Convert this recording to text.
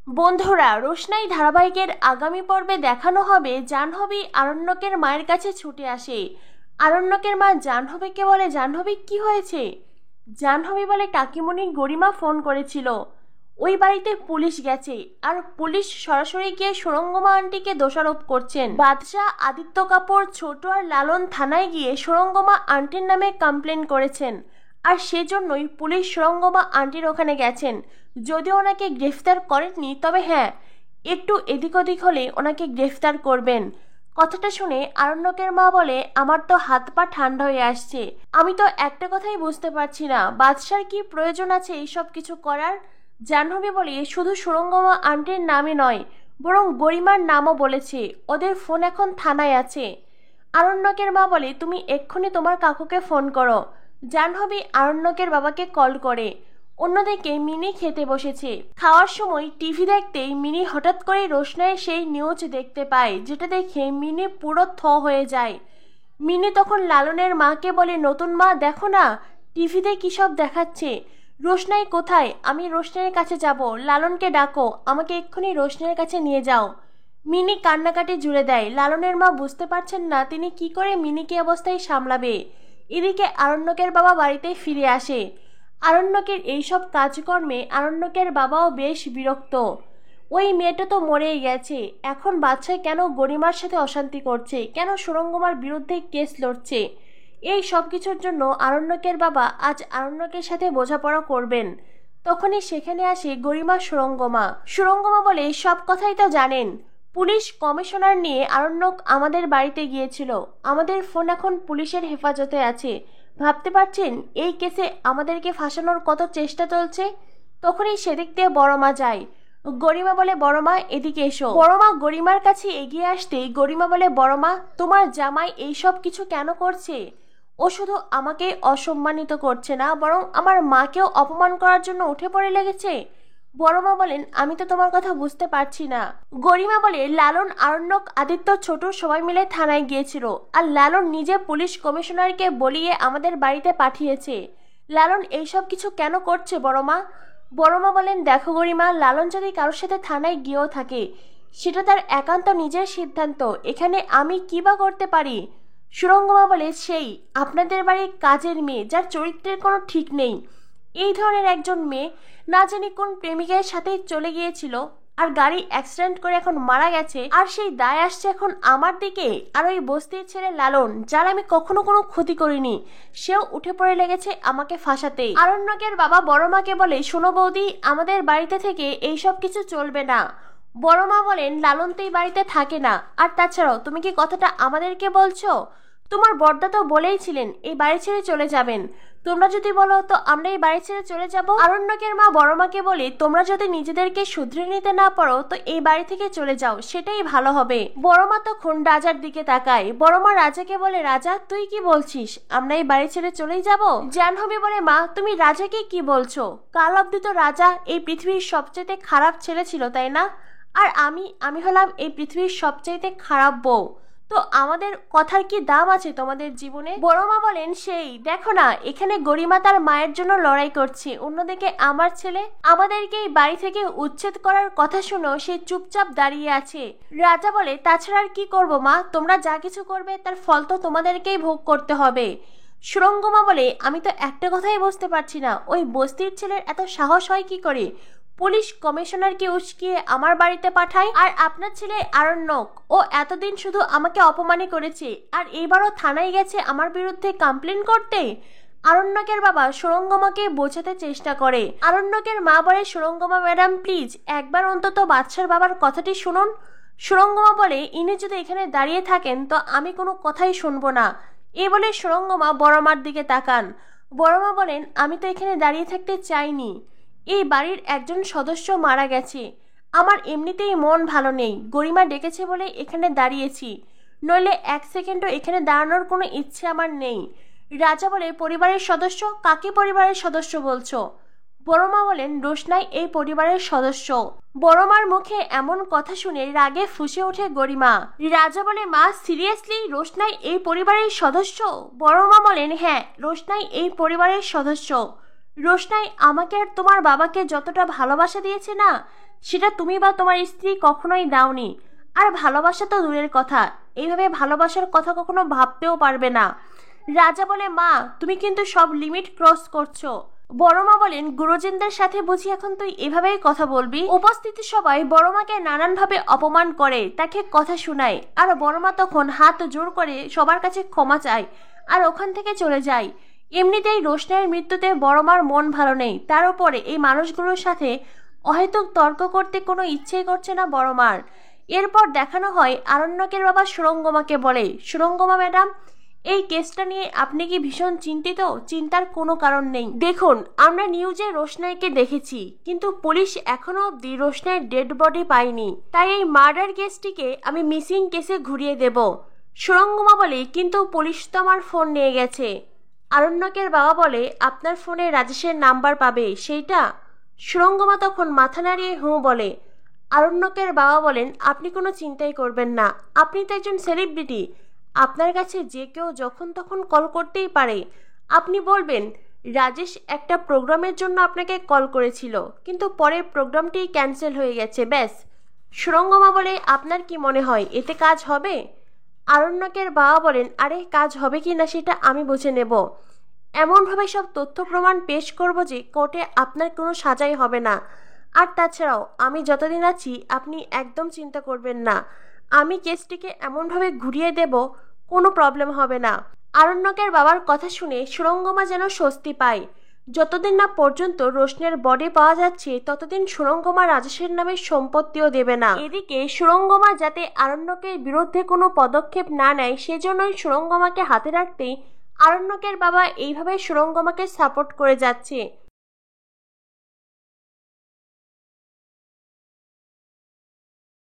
বন্ধুরা, রোশনাই ধারাবাহিকের আগামী পর্বে দেখানো হবে জাহ্নবী আরণ্যকের মায়ের কাছে ছুটে আসে। আরণ্যকের মা জাহ্নবীকে বলে, জাহ্নবী কি হয়েছে? জাহ্নবী বলে, কাকিমণি গরিমা ফোন করেছিল, ওই বাড়িতে পুলিশ গেছে, আর পুলিশ সরাসরি গিয়ে সুরঙ্গমা আন্টিকে দোষারোপ করছেন। বাদশাহ, আদিত্য কাপুর, ছোট আর লালন থানায় গিয়ে সুরঙ্গমা আন্টির নামে কমপ্লেন করেছেন, আর সেজন্যই পুলিশ সুরঙ্গমা আন্টির ওখানে গেছেন। যদিও ওনাকে গ্রেফতার করেননি, তবে হ্যাঁ, একটু এদিক ওদিক হলে ওনাকে গ্রেফতার করবেন। কথাটা শুনে আরণ্যকের মা বলে, আমার তো হাত পা ঠান্ডা হয়ে আসছে। আমি তো একটা কথাই বুঝতে পারছি না, বাদশার কি প্রয়োজন আছে এইসব কিছু করার? জাহ্নবী বলে, শুধু সুরঙ্গমা আন্টির নামই নয়, বরং গরিমার নামও বলেছে। ওদের ফোন এখন থানায় আছে। আরণ্যকের মা বলে, তুমি এক্ষুনি তোমার কাকুকে ফোন করো। জাহ্নবী আরণ্যকের বাবাকে কল করে। অন্যদিকে মিনি খেতে বসেছে। খাওয়ার সময় টিভি দেখতেই মিনি হঠাৎ করে রোশনাইয়ের সেই নিউজ দেখতে পায়, যেটা দেখে মিনি পুরো হয়ে যায়। মিনি তখন লালনের মাকে বলে, নতুন মা, দেখো না টিভিতে কী সব দেখাচ্ছে। রোশনাই কোথায়? আমি রোশনাইয়ের কাছে যাব। লালনকে ডাকো, আমাকে এক্ষুনি রোশনাইয়ের কাছে নিয়ে যাও। মিনি কান্নাকাটি জুড়ে দেয়। লালনের মা বুঝতে পারছেন না তিনি কি করে মিনিকে অবস্থায় সামলাবে। এদিকে আরণ্যকের বাবা বাড়িতে ফিরে আসে। আরণ্যকের এইসব কাজকর্মে আরণ্যকের বাবাও বেশ বিরক্ত। ওই মেয়েটা তো মরেই গেছে, এখন বাচ্চায় কেন গরিমার সাথে অশান্তি করছে, কেন সুরঙ্গমার বিরুদ্ধে কেস লড়ছে? এই সব কিছুর জন্য আরণ্যকের বাবা আজ আরণ্যকের সাথে বোঝাপড়া করবেন। তখনই সেখানে আসে গরিমা সুরঙ্গমা। সুরঙ্গমা বলে, সব কথাই তো জানেন, পুলিশ কমিশনার নিয়ে আরণ্যক আমাদের বাড়িতে গিয়েছিল। আমাদের ফোন এখন পুলিশের হেফাজতে আছে। ভাবতে পারছেন এই কেসে আমাদেরকে ফাঁসানোর কত চেষ্টা চলছে? তখনই সেদিক দিয়ে বড়মা যায়। গরিমা বলে, বড়মা এদিকে এসো। বড়মা গরিমার কাছে এগিয়ে আসতেই গরিমা বলে, বড়মা, তোমার জামাই এইসব কিছু কেন করছে? ও শুধু আমাকে অসম্মানিত করছে না, বরং আমার মাকেও অপমান করার জন্য উঠে পড়ে লেগেছে। বড়মা বলেন, আমি তো তোমার কথা বুঝতে পারছি না। গরিমা বলে, লালন, আরণ্যক, আদিত্য, ছোট সবাই মিলে থানায় গিয়েছিল, আর লালন নিজে পুলিশ কমিশনারকে বলিয়ে আমাদের বাড়িতে পাঠিয়েছে। লালন এইসব কিছু কেন করছে বড়মা? বড়মা বলেন, দেখো গরিমা, লালন যদি কারোর সাথে থানায় গিয়েও থাকে, সেটা তার একান্ত নিজের সিদ্ধান্ত, এখানে আমি কি বা করতে পারি? সুরঙ্গমা বলে, সেই আপনাদের বাড়ির কাজের মেয়ে, যার চরিত্রের কোনো ঠিক নেই। এই ধরনের একজন মেয়ে না জানি কোন প্রেমিকের সাথে চলে গিয়েছিল, আর গাড়ি অ্যাক্সিডেন্ট করে এখন মারা গেছে, আর সেই দায় আসছে এখন আমার দিকে। আর ওই বস্তির ছেলে লালন, যার আমি কখনো কোনো ক্ষতি করিনি, সেও উঠে পড়ে লেগেছে আমাকে ফাঁসাতে। আরণ্যকের বাবা বড়মাকে বলে, শোনো বৌদি, আমাদের বাড়িতে থেকে এইসব কিছু চলবে না। বড়মা বলেন, লালন তো এই বাড়িতে থাকে না, আর তাছাড়াও তুমি কি কথাটা আমাদেরকে বলছো? তোমার বড়দা তো বলেইছিলেন এই বাড়ি ছেড়ে চলে যাবেন। তোমরা যদি বলো তো আমরা এই বাড়ি ছেড়ে চলে যাব। আরণ্যকের মা বড়মাকে বলে, তোমরা যদি নিজেদেরকে শুধরে নিতে না পারো তো এই বাড়ি থেকে চলে যাও, সেটাই ভালো হবে। বড়মা তখন রাজার দিকে তাকায়। বড়মা রাজাকে বলে, রাজা তুই কি বলছিস, আমরা এই বাড়ি ছেড়ে চলেই যাব? জাহ্নবী বলে, মা তুমি রাজাকে কি বলছো? কাল অব্দি তো রাজা এই পৃথিবীর সবচেয়ে খারাপ ছেলে ছিল, তাই না? আর আমি হলাম এই পৃথিবীর সবচাইতে খারাপ বউ। তো আমাদের কথার কি দাম আছে তোমাদের জীবনে? বড়মা বলেন, সেই দেখো না, এখানে গরিমা তার মায়ের জন্য লড়াই করছে, অন্যদিকে আমার ছেলে আমাদেরকে এই বাড়ি থেকে উচ্ছেদ করার কথা শুনো সে চুপচাপ দাঁড়িয়ে আছে। রাজা বলে, তাছাড়া আর কি করবো মা, তোমরা যা কিছু করবে তার ফল তো তোমাদেরকেই ভোগ করতে হবে। সুরঙ্গমা বলে, আমি তো একটা কথাই বুঝতে পারছি না, ওই বস্তির ছেলের এত সাহস হয় কি করে? পুলিশ কমিশনারকে উস্কিয়ে আমার বাড়িতে পাঠায়, আর আপনার ছেলে আরণ্যক, ও এতদিন শুধু আমাকে অপমানই করেছে, আর এইবারও থানায় গেছে আমার বিরুদ্ধে কমপ্লেন করতে। আরণ্যকের বাবা সুরঙ্গমাকে বোঝাতে চেষ্টা করে। আরণ্যকের মা বলে, সুরঙ্গমা ম্যাডাম প্লিজ একবার অন্তত বাচ্চার বাবার কথাটি শুনুন। সুরঙ্গমা বলে, ইনি যদি এখানে দাঁড়িয়ে থাকেন তো আমি কোনো কথাই শুনবো না। এই বলে সুরঙ্গমা বড়মার দিকে তাকান। বড়মা বলেন, আমি তো এখানে দাঁড়িয়ে থাকতে চাইনি, এই বাড়ির একজন সদস্য মারা গেছে, আমার এমনিতেই মন ভালো নেই, গরিমা ডেকেছে বলে এখানে দাঁড়িয়েছি, নইলে এক সেকেন্ডও এখানে দাঁড়ানোর কোনো ইচ্ছে আমার নেই। রাজা বলে, পরিবারের সদস্য? কাকে পরিবারের সদস্য বলছো? বড়মা বলেন, রোশনাই এই পরিবারের সদস্য। বড়মার মুখে এমন কথা শুনে রাগে ফুঁসে ওঠে গরিমা। রাজা বলে, মা সিরিয়াসলি রোশনাই এই পরিবারের সদস্য? বড়মা বলেন, হ্যাঁ, রোশনাই এই পরিবারের সদস্য। রোশনাই আমাকে আর তোমার বাবাকে যতটা ভালোবাসা দিয়েছে না, সেটা তুমি বা তোমার স্ত্রী কখনোই দাওনি। আর ভালোবাসা তো দূরের কথা, এইভাবে ভালোবাসার কথা কখনো ভাবতেও পারবে না। রাজা বলে, মা তুমি কিন্তু সব লিমিট ক্রস করছো। বড় মা বলেন, গুরুজনদের সাথে বুঝি এখন তুই এভাবেই কথা বলবি? উপস্থিত সবাই বড় মাকে নানানভাবে অপমান করে, তাকে কথা শোনায়। আর বড় মা তখন হাত জোর করে সবার কাছে ক্ষমা চায় আর ওখান থেকে চলে যায়। এমনিতেই রোশনাইয়ের মৃত্যুতে বড় মার মন ভালো নেই, তার উপরে এই মানুষগুলোর সাথে অহেতুক তর্ক করতে কোনো ইচ্ছেই করছে না বড় মার। এরপর দেখানো হয় আরণ্যকের বাবা সুরঙ্গমাকে বলে, সুরঙ্গমা ম্যাডাম, এই কেসটা নিয়ে আপনি কি ভীষণ চিন্তিত? চিন্তার কোনো কারণ নেই। দেখুন, আমরা নিউজে রোশনাইকে দেখেছি, কিন্তু পুলিশ এখনো অবধি রোশনাইয়ের ডেড বডি পায়নি। তাই এই মার্ডার কেসটিকে আমি মিসিং কেসে ঘুরিয়ে দেব। সুরঙ্গমা বলে, কিন্তু পুলিশ তো আমার ফোন নিয়ে গেছে। আরণ্যকের বাবা বলে, আপনার ফোনে রাজেশের নাম্বার পাবে সেইটা? সুরঙ্গমা তখন মাথা নাড়িয়ে হুঁ বলে। আরণ্যকের বাবা বলেন, আপনি কোনো চিন্তাই করবেন না, আপনি তো একজন সেলিব্রিটি, আপনার কাছে যে কেউ যখন তখন কল করতেই পারে। আপনি বলবেন রাজেশ একটা প্রোগ্রামের জন্য আপনাকে কল করেছিল, কিন্তু পরে প্রোগ্রামটি ক্যান্সেল হয়ে গেছে, ব্যাস। সুরঙ্গমা বলে, আপনার কি মনে হয় এতে কাজ হবে? আরণ্যকের বাবা বলেন, আরে কাজ হবে কি না সেটা আমি বুঝে নেব। এমনভাবে সব তথ্য প্রমাণ পেশ করব যে কোর্টে আপনার কোনো সাজাই হবে না। আর তাছাড়াও আমি যতদিন আছি আপনি একদম চিন্তা করবেন না, আমি কেসটিকে এমনভাবে ঘুরিয়ে দেব কোনো প্রবলেম হবে না। আরণ্যকের বাবার কথা শুনে সুরঙ্গমা যেন স্বস্তি পায়। যতদিন না পর্যন্ত রোশনের বডি পাওয়া যাচ্ছে ততদিন সুরঙ্গমা রাজেশের নামে সম্পত্তিও দেবে না। এদিকে সুরঙ্গমা যাতে আরণ্যকের বিরুদ্ধে কোনো পদক্ষেপ না নেয় সেজন্যই সুরঙ্গমাকে হাতে রাখতেই আরণ্যকের বাবা এইভাবে সুরঙ্গমাকে সাপোর্ট করে যাচ্ছে।